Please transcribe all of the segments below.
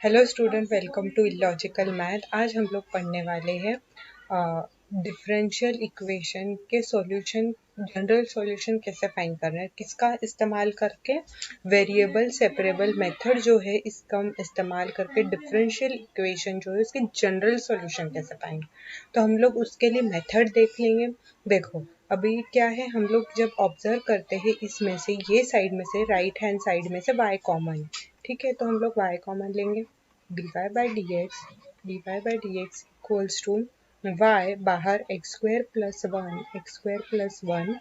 Hello student, welcome to illogical math. आज हम लोग पढ़ने वाले हैं डिफरेंशियल इक्वेशन के सॉल्यूशन, जनरल सॉल्यूशन कैसे फाइंड करना है, किसका इस्तेमाल करके, वेरिएबल सेपरेबल मेथड जो है इसका इस्तेमाल करके डिफरेंशियल इक्वेशन जो है उसके जनरल सॉल्यूशन कैसे फाइंड। तो हम लोग उसके लिए मेथड देख लेंगे। देखो अभी क्या है, हम लोग जब ऑब्जर्व करते हैं इसमें से ये साइड में से राइट हैंड साइड में से y कॉमन, ठीक है, तो हम लोग y कॉमन लेंगे। dy by dx equals to y बाहर एक्स स्क्वायर प्लस वन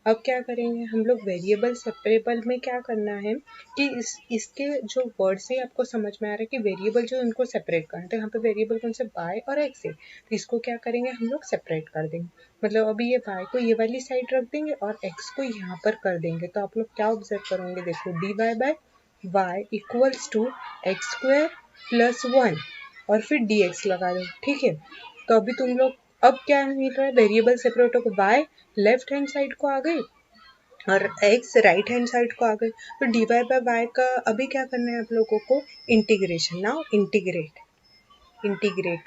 अब क्या करेंगे हम लोग, वेरिएबल सेपरेबल में क्या करना है कि इसके जो वर्ड से आपको समझ में आ रहा है कि वेरिएबल जो उनको सेपरेट करना है, तो यहाँ पे वेरिएबल कौन से y और x है, तो इसको क्या करेंगे हम लोग सेपरेट कर देंगे। मतलब अभी ये y को ये वाली साइड रख देंगे और x को यहाँ पर कर देंगे, तो आप लोग क्या ऑब्जर्व करोगे, देखो dy by y equals to x square plus one और फिर dx लगा दो, ठीक है। तो अभी तुम लोग अब क्या मिल रहा है, वेरिएबल सेपरेट होकर y लेफ्ट हैंड साइड को आ गई और x राइट हैंड साइड को आ गई। तो dy बाय y का अभी क्या करना है आप लोगों को, इंटीग्रेशन। नाउ इंटीग्रेट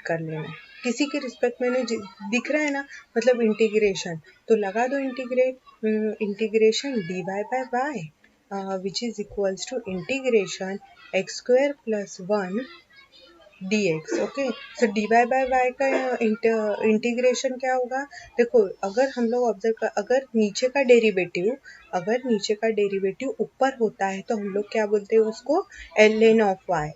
कर लेना है, किसी के रिस्पेक्ट में नहीं दिख रहा है ना, मतलब इंटीग्रेशन, तो लगा दो integration dy by y which is equals to integration x square plus 1 dx। Okay, so dy by y का इंटीग्रेशन क्या होगा, देखो अगर हम लोग ऑब्जर्व कर, अगर नीचे का डेरिवेटिव ऊपर होता है तो हम लोग क्या बोलते हैं उसको, ln of y,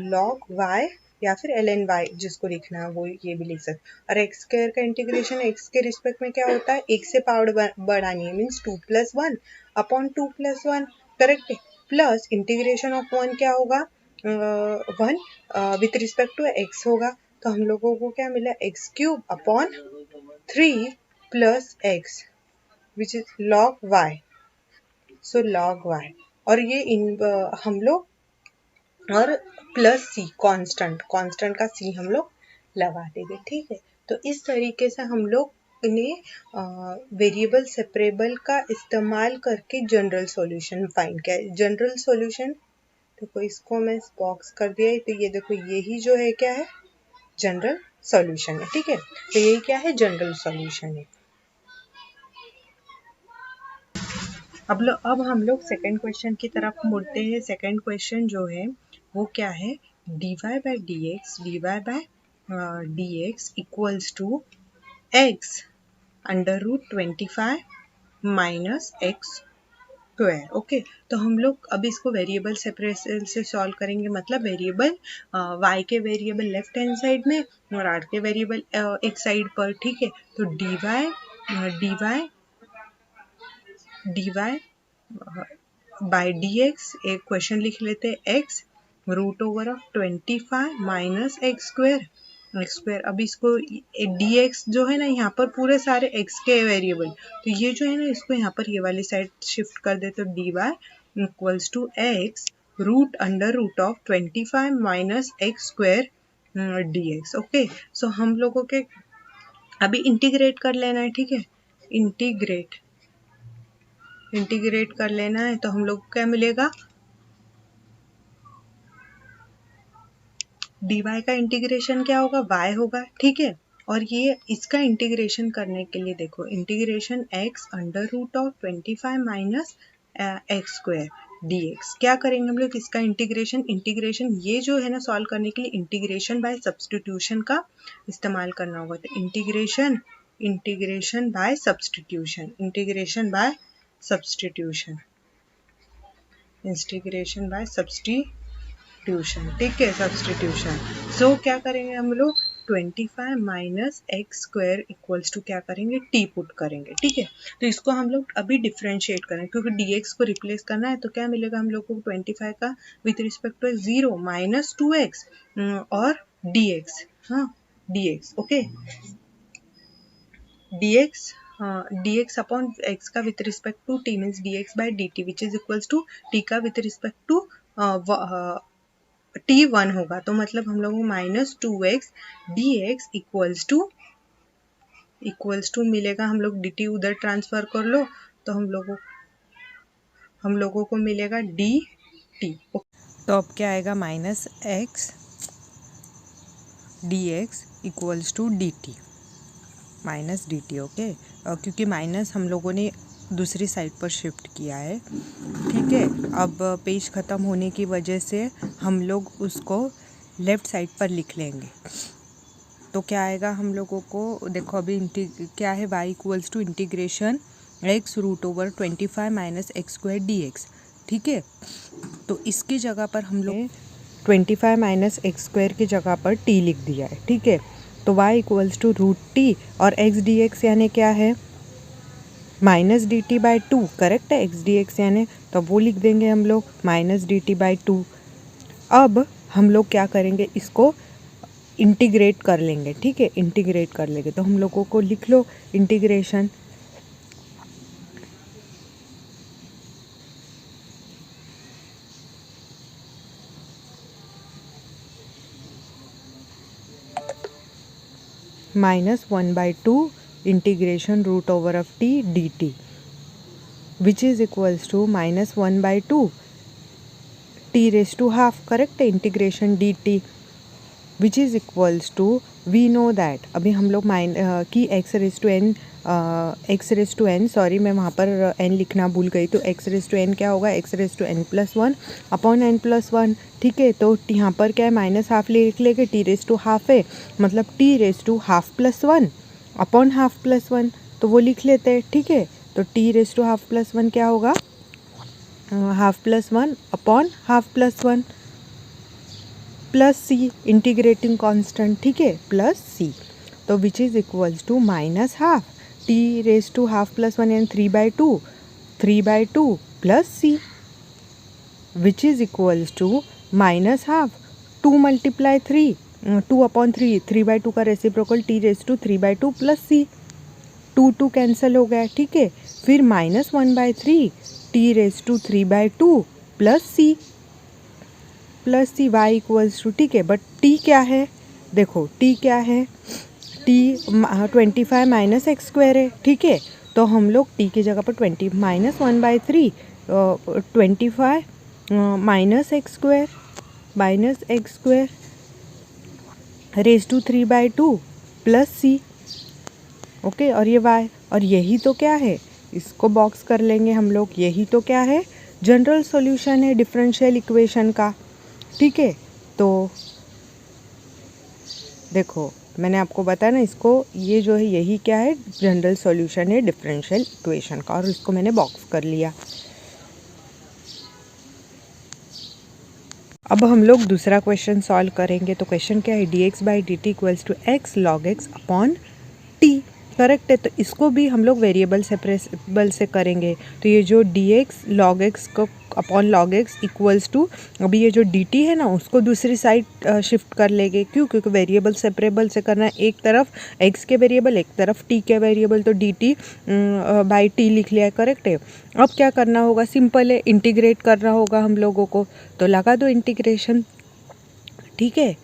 log y या फिर ln y, जिसको लिखना है वो ये भी लिख सकते। और एक्स स्क्वायर का इंटीग्रेशन एक्स के रिस्पेक्ट में क्या होता है, एक से पावर बढ़ानी है, मीन्स 2+1 अपॉन 2+1, करेक्ट है। प्लस इंटीग्रेशन ऑफ 1 क्या होगा, 1 विथ रिस्पेक्ट टू एक्स होगा, तो हम लोगों को क्या मिला, x cube upon 3 plus x which is log y, so log y। और ये हम लोग और प्लस सी, कांस्टेंट का सी हम लोग लगा देंगे, ठीक है। तो इस तरीके से हम लोग ने वेरिएबल सेपरेबल का इस्तेमाल करके जनरल सॉल्यूशन फाइंड किया। जनरल सॉल्यूशन देखो, इसको मैं बॉक्स कर दिया है, तो ये देखो यही जो है क्या है, जनरल सॉल्यूशन है, ठीक है। तो यही क्या है, जनरल सॉल्यूशन है। अब हम लोग सेकंड क्वेश्चन की तरफ मुड़ते हैं। सेकंड क्वेश्चन जो है वो क्या है, dy by dx equals to x under root 25 minus x square. Okay, तो हम लोग अभी इसको वेरिएबल सेपरेशन से सॉल्व करेंगे, मतलब वेरिएबल y के वेरिएबल लेफ्ट हैंड साइड में और r के वेरिएबल एक साइड पर, ठीक है। तो dy बाय dx, एक क्वेश्चन लिख लेते हैं, x root over of 25 minus x square. अब इसको dx जो है ना, यहाँ पर पूरे सारे x के वेरिएबल, तो ये जो है ना इसको यहाँ पर ये वाली साइड शिफ्ट कर दे, तो dy equals to x root under root of 25 minus x square dx। Okay, so हम लोगों के अभी इंटीग्रेट कर लेना है, ठीक है। इंटीग्रेट कर लेना है, तो हम लोग को क्या मिलेगा, dy का इंटीग्रेशन क्या होगा, y होगा, ठीक है। और ये इसका इंटीग्रेशन करने के लिए देखो, integration x under root of 25 minus x square dx, क्या करेंगे हम लोग, इसका इंटीग्रेशन ये जो है ना सॉल्व करने के लिए इंटीग्रेशन बाय सब्स्टिट्यूशन का इस्तेमाल करना होगा। तो इंटीग्रेशन बाय सब्स्टिट्यूशन, ठीक है, सब्स्टिट्यूशन। सो क्या करेंगे हम लोग, 25 minus x square equals to क्या करेंगे, t पुट करेंगे, ठीक है। तो इसको हम लोग अभी डिफ्रेंशिएट करें, क्योंकि dx को रिप्लेस करना है, तो क्या मिलेगा हम लोग को, 25 का with respect to 0 minus 2x और dx, हाँ dx, okay, dx upon x का with respect to t means dx by dt which is equals to t का विथ रिस्पेक्ट टू t1 होगा, तो मतलब हम लोग को minus 2x dx equals to मिलेगा, हम लोग dt उधर ट्रांसफर कर लो, तो हम लोगों को मिलेगा d टी। तो अब क्या आएगा, minus x d x equals to d t, minus d t. Okay, क्योंकि माइनस हम लोगों ने दूसरी साइड पर शिफ्ट किया है, ठीक है। अब पेज ख़त्म होने की वजह से हम लोग उसको लेफ़्ट साइड पर लिख लेंगे। तो क्या आएगा हम लोगों को, देखो अभी क्या है, y equals to integration x root over 25 minus x square d x, ठीक है। तो इसकी जगह पर हम लोग 25 माइनस एक्स स्क्वायर की जगह पर t लिख दिया है, ठीक है। तो y equals to root t और x डी एक्स यानी क्या है, minus d t by two, correct है, x डी एक्स यानी, तो वो लिख देंगे हम लोग minus d t by two. अब हम लोग क्या करेंगे, इसको इंटीग्रेट कर लेंगे, ठीक है, इंटीग्रेट कर लेंगे। तो हम लोगों को लिख लो integration, -1/2 integration root over of t dt which is equals to -1/2 t raise to half, correct है, integration dt which is equals to, we know that, अभी हम लोग की x raise to n, sorry मैं वहाँ पर n लिखना भूल गई, तो x रेज टू n क्या होगा, x raise to n+1 upon n+1, ठीक है। तो यहाँ पर क्या है, माइनस हाफ लिख लेंगे, t रेज टू हाफ है, मतलब t raise to half plus 1 upon half plus 1, तो वो लिख लेते हैं, ठीक है। तो t raise to half plus 1 क्या होगा, half plus 1 upon half plus 1 plus C, integrating constant, ठीक है, प्लस सी, तो which is equals to minus half T raise to half plus 1 यानी 3/2 plus C, which is equals to minus half 2 multiply 3, 2/3, 3/2 का reciprocal T raise to 3/2 plus C, 2 cancel हो गया, ठीक है। फिर -1/3 T raise to 3/2 plus c y equals to, ठीक है। But t क्या है, देखो t क्या है, t 25 माइनस एक्स स्क्वायर है, ठीक है। तो हम लोग t की जगह पर -1/3 25 minus x square raise to 3/2 plus c, okay. और ये y, और यही तो क्या है, इसको बॉक्स कर लेंगे हम लोग, यही तो क्या है, जनरल सॉल्यूशन है डिफरेंशियल इक्वेशन का, ठीक है। तो देखो मैंने आपको बताया ना, इसको ये जो है यही क्या है, जनरल सॉल्यूशन है डिफरेंशियल इक्वेशन का, और इसको मैंने बॉक्स कर लिया। अब हम लोग दूसरा क्वेश्चन सॉल्व करेंगे। तो क्वेश्चन क्या है, d x by d t equals to x log x upon t, correct है। तो इसको भी हम लोग वेरिएबल सेपरेबल से करेंगे। तो ये जो डी एक्स लॉग एक्स को upon log x equals to, अभी ये जो डी टी है ना, उसको दूसरी साइड शिफ्ट कर लेंगे, क्यों, क्योंकि वेरिएबल सेपरेबल से करना है, एक तरफ एक्स के वेरिएबल, एक तरफ टी के वेरिएबल, तो डी टी बाई टी लिख लिया है, करेक्ट है। अब क्या करना होगा, सिंपल है, इंटीग्रेट करना होगा हम लोगों को, तो लगा दो इंटीग्रेशन, ठीक है।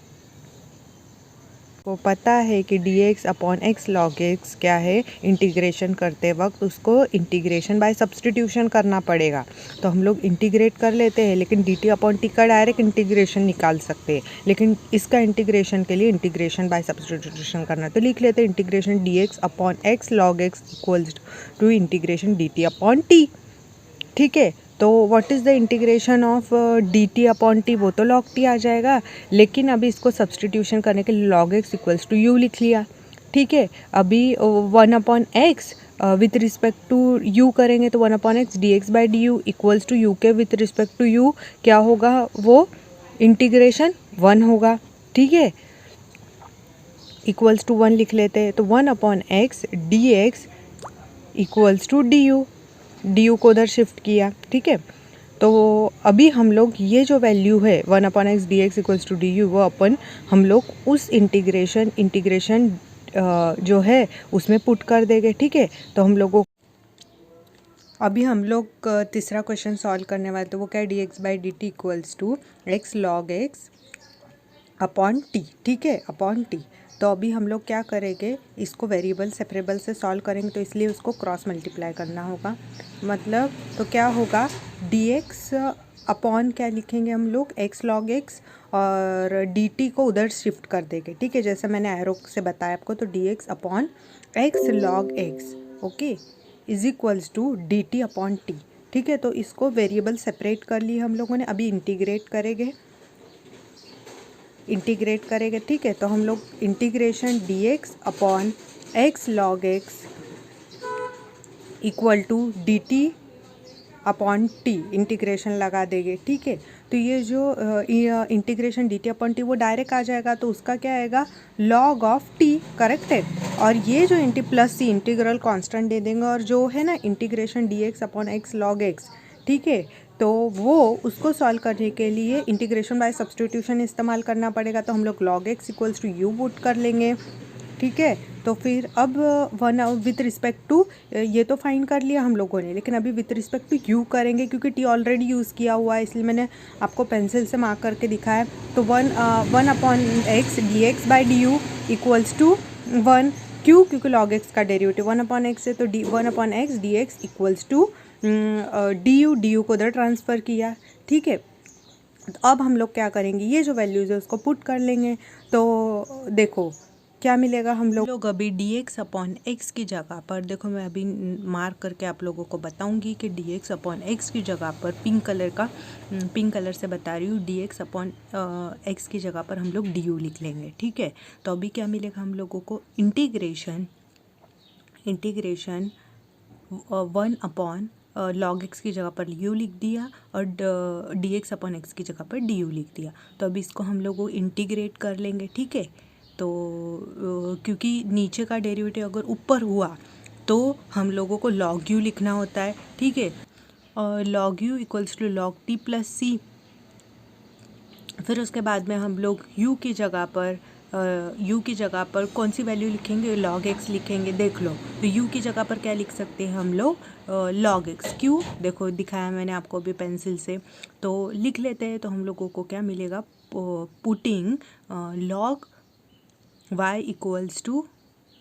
को पता है कि D x upon x log x क्या है, इंटीग्रेशन करते वक्त उसको इंटीग्रेशन बाय सब्सटीट्यूशन करना पड़ेगा। तो हम लोग इंटीग्रेट कर लेते हैं, लेकिन डी टी अपॉन टी का डायरेक्ट इंटीग्रेशन निकाल सकते हैं, लेकिन इसका इंटीग्रेशन के लिए इंटीग्रेशन बाय सब्सटीट्यूशन करना है। तो लिख लेते हैं integration d x upon x log x equals to integration d t upon t, ठीक है। तो what is the integration of d t upon t, वो तो लॉग टी आ जाएगा, लेकिन अभी इसको सब्सटीट्यूशन करने के लिए log x equals to u लिख लिया, ठीक है। अभी 1/x with respect to you करेंगे, तो 1/x d x by d u equals to u के विथ रिस्पेक्ट टू यू क्या होगा, वो इंटीग्रेशन 1 होगा, ठीक है, इक्वल्स टू 1 लिख लेते हैं। तो 1/x d x equals to d u, d u को उधर शिफ्ट किया, ठीक है। तो अभी हम लोग ये जो वैल्यू है 1/x d x equals to d u, वो अपन हम लोग उस इंटीग्रेशन जो है उसमें पुट कर देंगे, ठीक है। तो हम लोगों अभी हम लोग तीसरा क्वेश्चन सॉल्व करने वाले, तो वो क्या है, d x by d t equals to x log x upon t, ठीक है, अपॉन टी। तो अभी हम लोग क्या करेंगे, इसको वेरिएबल सेपरेबल से सॉल्व करेंगे, तो इसलिए उसको क्रॉस मल्टीप्लाई करना होगा। मतलब तो क्या होगा, डी एक्स अपॉन क्या लिखेंगे हम लोग, x log x, और dt को उधर शिफ्ट कर देंगे, ठीक है, जैसे मैंने एरो से बताया आपको। तो dx upon x log x, okay, is equals to dt upon t, ठीक है। तो इसको वेरिएबल सेपरेट कर लिए हम लोगों ने, अभी इंटीग्रेट करेंगे, ठीक है। तो हम लोग integration dx upon x log x equal to dt upon t, integration लगा देंगे, ठीक है। तो ये जो इंटीग्रेशन dt अपॉन टी वो डायरेक्ट आ जाएगा, तो उसका क्या आएगा, log ऑफ t, करेक्ट है। और ये जो प्लस सी इंटीग्रल कांस्टेंट दे देंगे, और जो है ना integration dx upon x log x, ठीक है, तो वो उसको सॉल्व करने के लिए इंटीग्रेशन बाय सब्स्टिट्यूशन इस्तेमाल करना पड़ेगा। तो हम लोग log x equals to u put कर लेंगे, ठीक है। तो फिर अब वन विथ रिस्पेक्ट टू, ये तो फाइन कर लिया हम लोगों ने, लेकिन अभी विथ रिस्पेक्ट टू यू करेंगे, क्योंकि टी ऑलरेडी यूज़ किया हुआ है, इसलिए मैंने आपको पेंसिल से मार्क करके दिखाया। तो one upon x d x by d u equals to one, क्यों, क्योंकि लॉग एक्स का डेरिवेटिव वन अपॉन एक्स है, तो one upon x d x equals to d u को उधर ट्रांसफ़र किया, ठीक है। तो अब हम लोग क्या करेंगे, ये जो वैल्यूज़ है उसको पुट कर लेंगे। तो देखो क्या मिलेगा, हम लोग अभी dx अपॉन एक्स की जगह पर, देखो मैं अभी मार्क करके आप लोगों को बताऊंगी कि dx अपॉन एक्स की जगह पर पिंक कलर से बता रही हूँ, dx अपॉन एक्स की जगह पर हम लोग du लिख लेंगे, ठीक है। तो अभी क्या मिलेगा हम लोगों को, integration one upon log x की जगह पर u लिख दिया, और dx अपॉन एक्स की जगह पर du लिख दिया। तो अभी इसको हम लोग इंटीग्रेट कर लेंगे, ठीक है। तो क्योंकि नीचे का डेरिवेटिव अगर ऊपर हुआ तो हम लोगों को log u लिखना होता है, ठीक है। और log u equals to log t plus C, फिर उसके बाद में हम लोग u की जगह पर कौन सी वैल्यू लिखेंगे, log x लिखेंगे, देख लो। तो u की जगह पर क्या लिख सकते हैं हम लोग, log x, क्यों, देखो दिखाया मैंने आपको अभी पेंसिल से, तो लिख लेते हैं। तो हम लोगों को क्या मिलेगा, putting log y equals to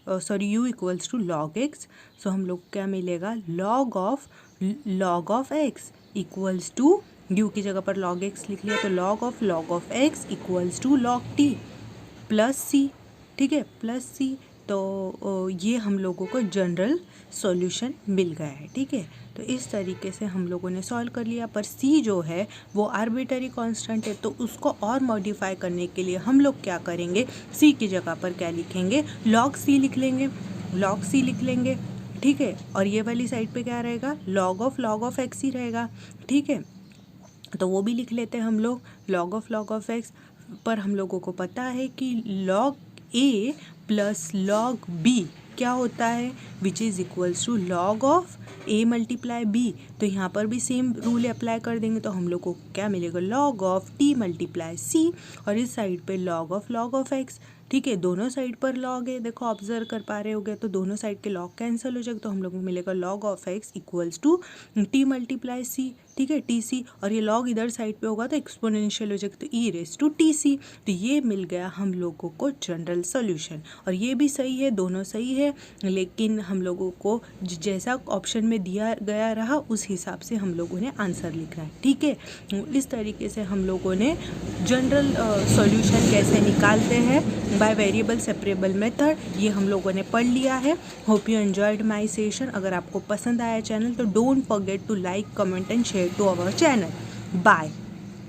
u equals to log x, so हम लोग क्या मिलेगा, log of x equals to, u की जगह पर log x लिख लिया, तो log of x equals to log t plus C, ठीक है, प्लस सी। तो ये हम लोगों को जनरल सॉल्यूशन मिल गया है, ठीक है। तो इस तरीके से हम लोगों ने सॉल्व कर लिया, पर c जो है वो आर्बिट्ररी कांस्टेंट है, तो उसको और मॉडिफाई करने के लिए हम लोग क्या करेंगे, c की जगह पर क्या लिखेंगे, log c लिख लेंगे, ठीक है। और ये वाली साइड पे क्या रहेगा, log ऑफ x ही रहेगा, ठीक है। तो वो भी लिख लेते हैं हम लोग, log ऑफ x, पर हम लोगों को पता है कि log a plus log b क्या होता है, which is equals to log of a multiply b। तो यहाँ पर भी सेम रूल अप्लाई कर देंगे, तो हम लोग को क्या मिलेगा, log of t multiply c, और इस साइड पे log ऑफ x, ठीक है। दोनों साइड पर log है, देखो ऑब्जर्व कर पा रहे होगे, तो दोनों साइड के log कैंसिल हो जाएगा, तो हम लोग को मिलेगा log of x equals to t multiply c, ठीक है, टी सी, और ये log इधर साइड पे होगा तो एक्सपोनेंशियल हो जाएगा, तो e raise to t c. तो ये मिल गया हम लोगों को जनरल सॉल्यूशन, और ये भी सही है, दोनों सही है, लेकिन हम लोगों को जैसा ऑप्शन में दिया गया रहा उस हिसाब से हम लोगों ने आंसर लिखना है, ठीक है। इस तरीके से हम लोगों ने जनरल सॉल्यूशन कैसे निकालते हैं बाय वेरिएबल सेपरेबल मेथड, ये हम लोगों ने पढ़ लिया है। Hope you enjoyed my session. अगर आपको पसंद आया चैनल तो don't forget to like, comment and share to our channel. Bye.